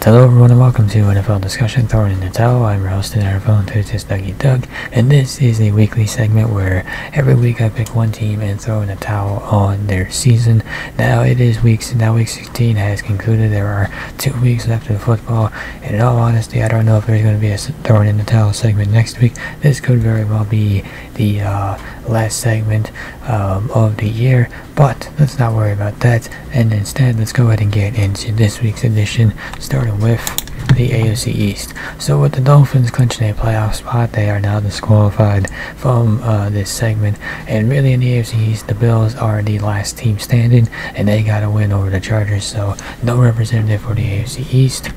Hello everyone and welcome to NFL Discussion Thrown in the Towel. I'm your host and NFL enthusiast Dougie Doug, and this is a weekly segment where every week I pick one team and throw in a towel on their season. Now week 16 has concluded. There are 2 weeks left of football, and in all honesty I don't know if there's going to be a throwing in the towel segment next week. This could very well be the last segment of the year, but let's not worry about that, and instead let's go ahead and get into this week's edition, starting with the AFC East. So with the Dolphins clinching a playoff spot, they are now disqualified from this segment, and really in the AFC East the Bills are the last team standing and they got to win over the Chargers, so no representative for the AFC East.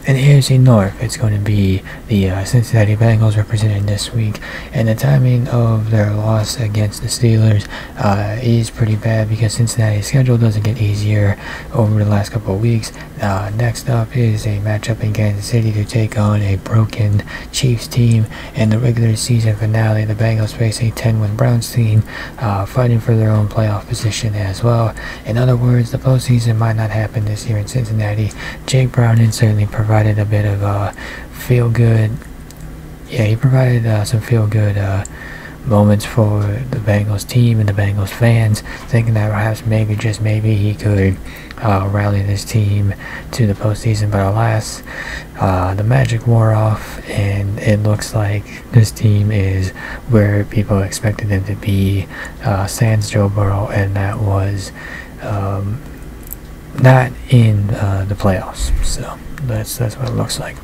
In the AFC North, it's going to be the Cincinnati Bengals represented this week, and the timing of their loss against the Steelers is pretty bad because Cincinnati's schedule doesn't get easier over the last couple of weeks. Next up is a matchup in Kansas City to take on a broken Chiefs team. In the regular season finale, the Bengals face a 10-win Browns team fighting for their own playoff position as well. In other words, the postseason might not happen this year in Cincinnati. Jake Browning certainly provided a bit of feel-good. Yeah, he provided some feel-good moments for the Bengals team and the Bengals fans, thinking that perhaps maybe, just maybe, he could rally this team to the postseason. But alas, the magic wore off, and it looks like this team is where people expected them to be, sans Joe Burrow, and that was not in the playoffs. So that's what it looks like.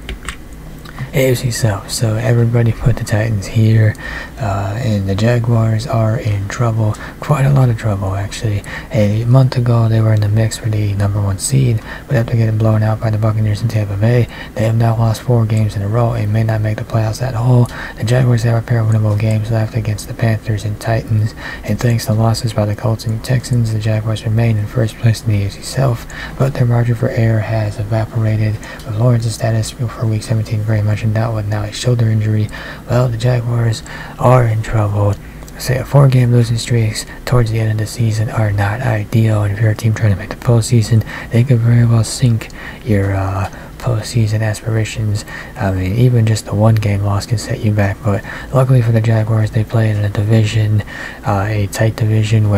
AFC South. So everybody put the Titans here, and the Jaguars are in trouble, quite a lot of trouble actually. A month ago they were in the mix for the #1 seed, but after getting blown out by the Buccaneers in Tampa Bay, they have now lost 4 games in a row and may not make the playoffs at all. The Jaguars have a pair of winnable games left against the Panthers and Titans, and thanks to losses by the Colts and Texans, the Jaguars remain in first place in the AFC South, but their margin for error has evaporated, with Lawrence's status for week 17 very much in doubt with now a shoulder injury. Well, the Jaguars are in trouble. Say a 4-game losing streaks towards the end of the season are not ideal, and if you're a team trying to make the postseason, they could very well sink your postseason aspirations. I mean, even just a 1-game loss can set you back, but luckily for the Jaguars, they play in a division, a tight division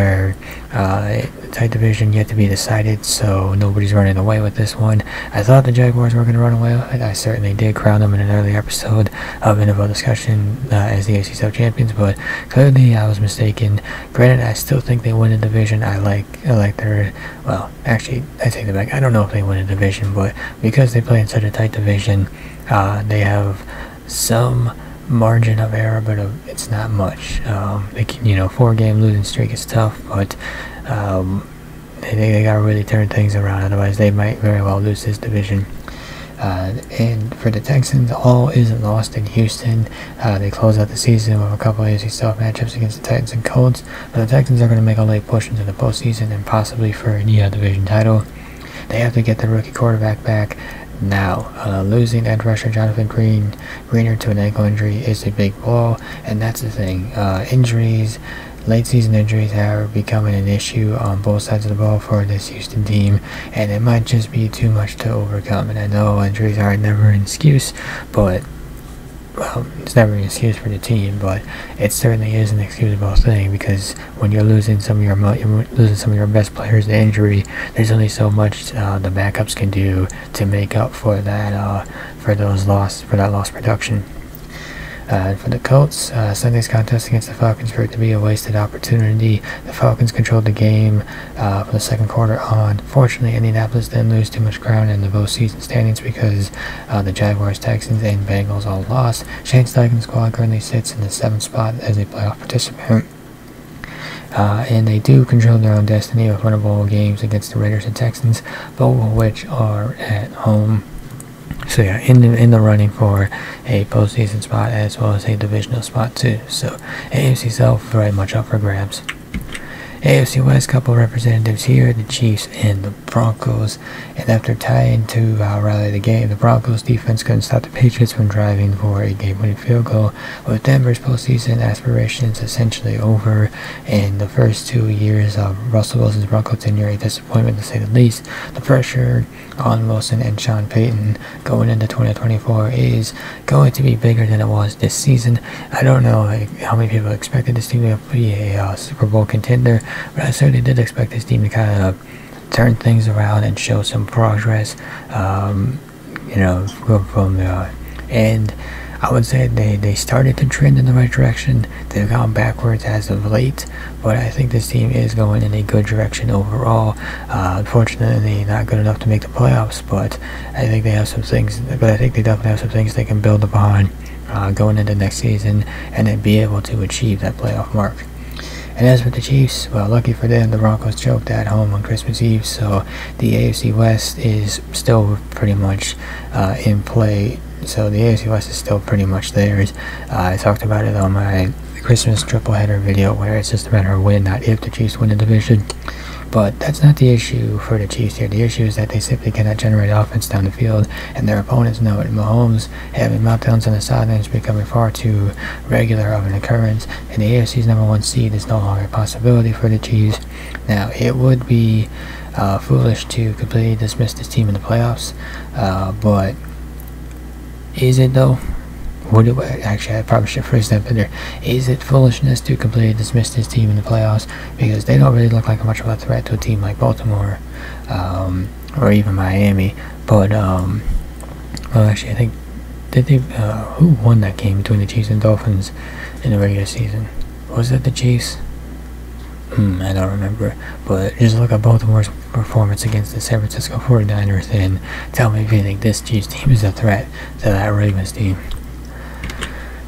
yet to be decided, so nobody's running away with this one. I thought the Jaguars were going to run away with it. I certainly did crown them in an earlier episode of NFL Discussion as the AFC South champions, but clearly I was mistaken. Granted, I still think they win the division. I like their, well, actually, I take that back. I don't know if they win a division, but because they play in such a tight division, they have some margin of error, but it's not much. They can, 4-game losing streak is tough, but they gotta really turn things around, otherwise they might very well lose this division. And for the Texans, all isn't lost in Houston. They close out the season with a couple of AFC South matchups against the Titans and Colts, but the Texans are going to make a late push into the postseason and possibly for the division title. They have to get the rookie quarterback back now. Losing edge rusher Jonathan Greener to an ankle injury is a big blow, and that's the thing. Late season injuries are becoming an issue on both sides of the ball for this Houston team, and it might just be too much to overcome. And I know injuries are never an excuse, but it's never an excuse for the team, but it certainly is an excusable thing, because when you're losing some of your best players to injury, there's only so much the backups can do to make up for that for that lost production. For the Colts, Sunday's contest against the Falcons proved to be a wasted opportunity. The Falcons controlled the game for the second quarter on. Fortunately, Indianapolis didn't lose too much ground in the postseason standings because the Jaguars, Texans, and Bengals all lost. Shane Steichen's squad currently sits in the 7th spot as a playoff participant. And they do control their own destiny with winnable games against the Raiders and Texans, both of which are at home. So yeah, in the running for a postseason spot as well as a divisional spot too. So AFC South very much up for grabs. AFC West, couple representatives here, the Chiefs and the Broncos. And after tying to rally the game, the Broncos defense couldn't stop the Patriots from driving for a game-winning field goal, with Denver's postseason aspirations essentially over. In the first 2 years of Russell Wilson's Bronco tenure, a disappointment to say the least. The pressure on Wilson and Sean Payton going into 2024 is going to be bigger than it was this season. I don't know how many people expected this team to be a Super Bowl contender, but I certainly did expect this team to kind of turn things around and show some progress. And I would say they started to trend in the right direction. They've gone backwards as of late, but I think this team is going in a good direction overall. Unfortunately, not good enough to make the playoffs, but I think they have some things. But I think they definitely have some things they can build upon going into next season, and then be able to achieve that playoff mark. And as for the Chiefs, well, lucky for them, the Broncos choked at home on Christmas Eve, so the AFC West is still pretty much in play. So the AFC West is still pretty much theirs. I talked about it on my Christmas triple header video, where it's just a matter of when, not if, the Chiefs win the division. But that's not the issue for the Chiefs here. The issue is that they simply cannot generate offense down the field, and their opponents know it. Mahomes having meltdowns on the sidelines is becoming far too regular of an occurrence, and the AFC's #1 seed is no longer a possibility for the Chiefs. Now, it would be foolish to completely dismiss this team in the playoffs, but is it though? Actually, I probably should phrase that better. Is it foolishness to completely dismiss this team in the playoffs, because they don't really look like much of a threat to a team like Baltimore or even Miami? But well, actually, I think who won that game between the Chiefs and Dolphins in the regular season? Was it the Chiefs? I don't remember. But just look at Baltimore's performance against the San Francisco 49ers and tell me if you think this Chiefs team is a threat to that Ravens team.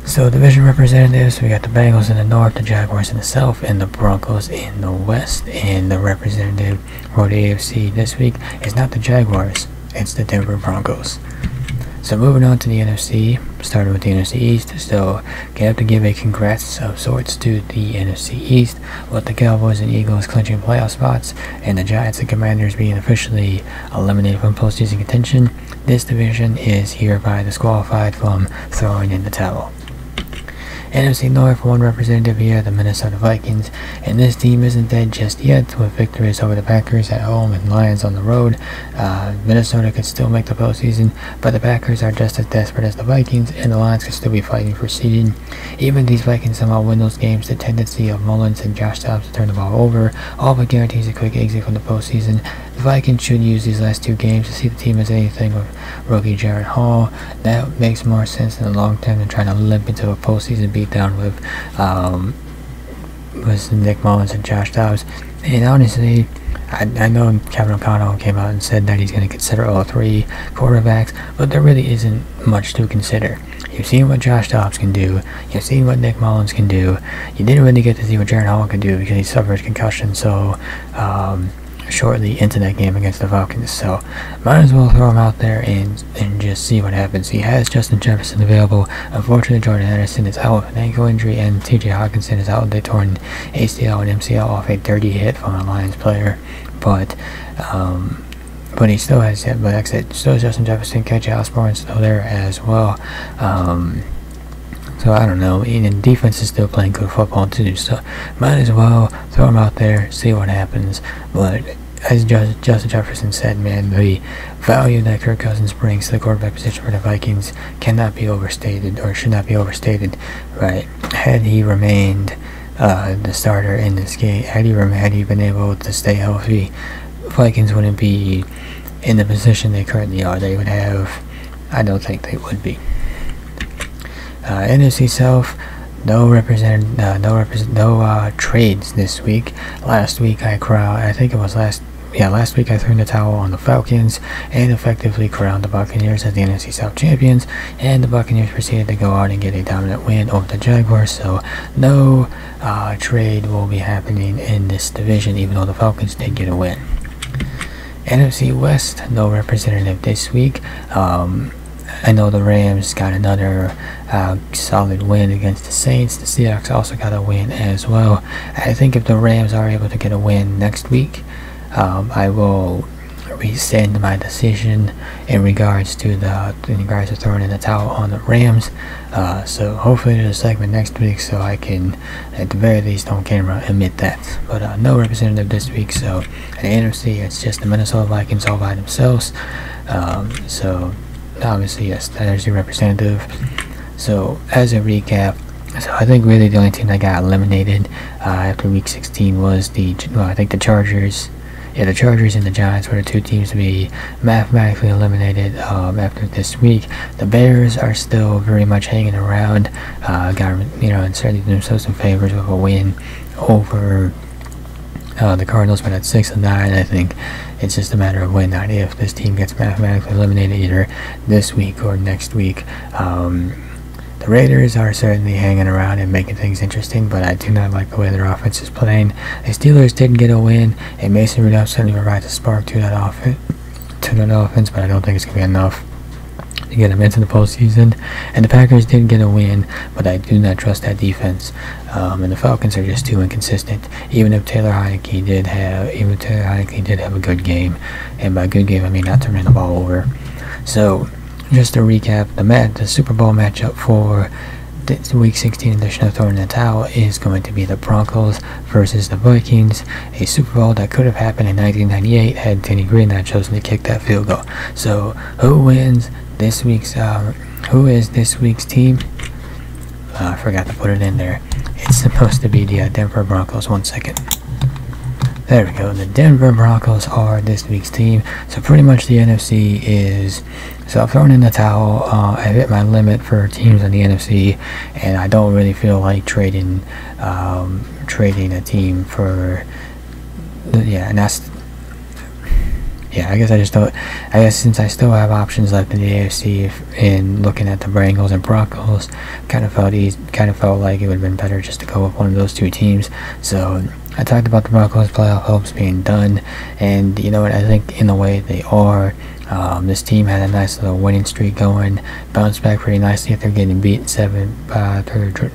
So division representatives, we got the Bengals in the North, the Jaguars in the South, and the Broncos in the West. And the representative for the AFC this week is not the Jaguars, it's the Denver Broncos. So moving on to the NFC, starting with the NFC East. So you have to give a congrats of sorts to the NFC East, with the Cowboys and Eagles clinching playoff spots, and the Giants and Commanders being officially eliminated from postseason contention. This division is hereby disqualified from throwing in the towel. NFC North, one representative here, the Minnesota Vikings, and this team isn't dead just yet, with victories over the Packers at home and Lions on the road. Minnesota could still make the postseason, but the Packers are just as desperate as the Vikings, and the Lions could still be fighting for seeding. Even these Vikings somehow win those games, the tendency of Mullins and Josh Dobbs to turn the ball over all but guarantees a quick exit from the postseason. The Vikings should use these last two games to see the team as anything with rookie Jared Hall. That makes more sense in the long term than trying to limp into a postseason beatdown with Nick Mullins and Josh Dobbs. And honestly, I know Kevin O'Connell came out and said that he's going to consider all three quarterbacks, but there really isn't much to consider. You've seen what Josh Dobbs can do. You've seen what Nick Mullins can do. You didn't really get to see what Jared Hall can do because he suffered concussion so shortly into that game against the Falcons. So might as well throw him out there and just see what happens. He has Justin Jefferson available. Unfortunately, Jordan Anderson is out with an ankle injury, and TJ Hawkinson is out with a torn ACL and MCL off a dirty hit from a Lions player. But he still has it. But like I said, still Justin Jefferson, KJ Osborne still there as well. So I don't know, and defense is still playing good football too, so might as well throw him out there, see what happens. But as Justin Jefferson said, man, the value that Kirk Cousins brings to the quarterback position for the Vikings cannot be overstated, or should not be overstated, right? Had he remained the starter in this game, had he been able to stay healthy, Vikings wouldn't be in the position they currently are. They would have, I don't think they would be. NFC South, no trades this week. Last week I threw in the towel on the Falcons and effectively crowned the Buccaneers as the NFC South champions, and the Buccaneers proceeded to go out and get a dominant win over the Jaguars. So no trade will be happening in this division, even though the Falcons did get a win. NFC West, no representative this week. I know the Rams got another solid win against the Saints. The Seahawks also got a win as well. I think if the Rams are able to get a win next week, I will rescind my decision in regards to throwing in the towel on the Rams. So hopefully there's a segment next week, so I can, at the very least on camera, admit that. But no representative this week. So at the NFC, it's just the Minnesota Vikings all by themselves. So obviously, yes, there's your representative. So as a recap, so I think really the only team that got eliminated after week 16 was I think the Chargers. Yeah, the Chargers and the Giants were the two teams to be mathematically eliminated after this week. The Bears are still very much hanging around. And certainly themselves some favors with a win over the Cardinals, but at 6-9, I think it's just a matter of when, not if, this team gets mathematically eliminated either this week or next week. The Raiders are certainly hanging around and making things interesting, but I do not like the way their offense is playing. The Steelers didn't get a win, and Mason Rudolph certainly provides a spark to that offense, but I don't think it's going to be enough to get them into the postseason. And the Packers didn't get a win, but I do not trust that defense. And the Falcons are just too inconsistent. Even if Taylor Heineke did have a good game, and by good game I mean not turning the ball over. So just to recap, the Super Bowl matchup for the Week 16 edition of Throwing in the Towel is going to be the Broncos versus the Vikings, a Super Bowl that could have happened in 1998 had Denny Green not chosen to kick that field goal. So who is this week's team? I forgot to put it in there. It's supposed to be the Denver Broncos. 1 second. There we go. The Denver Broncos are this week's team. So pretty much the NFC is... So I've thrown in the towel. I've hit my limit for teams in the NFC, and I don't really feel like trading a team for... Yeah, and that's... Yeah, I guess I just don't... I guess since I still have options left in the AFC in looking at the Bengals and Broncos, kind of felt like it would have been better just to go with one of those two teams. So I talked about the Broncos playoff hopes being done, and you know what, I think in a way they are. This team had a nice little winning streak going, bounced back pretty nicely after getting beat after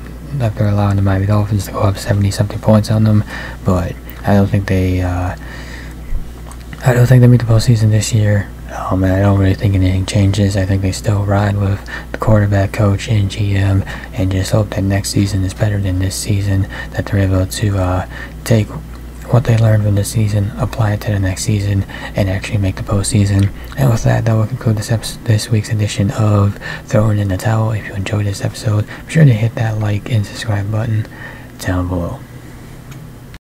allowing the Miami Dolphins to go up 70-something points on them. But I don't think they meet the postseason this year. And I don't really think anything changes. I think they still ride with the quarterback, coach, and GM, and just hope that next season is better than this season, that they're able to take what they learned from this season, apply it to the next season, and actually make the postseason. And with that will conclude this week's edition of Throwing in the Towel. If you enjoyed this episode, be sure to hit that like and subscribe button down below.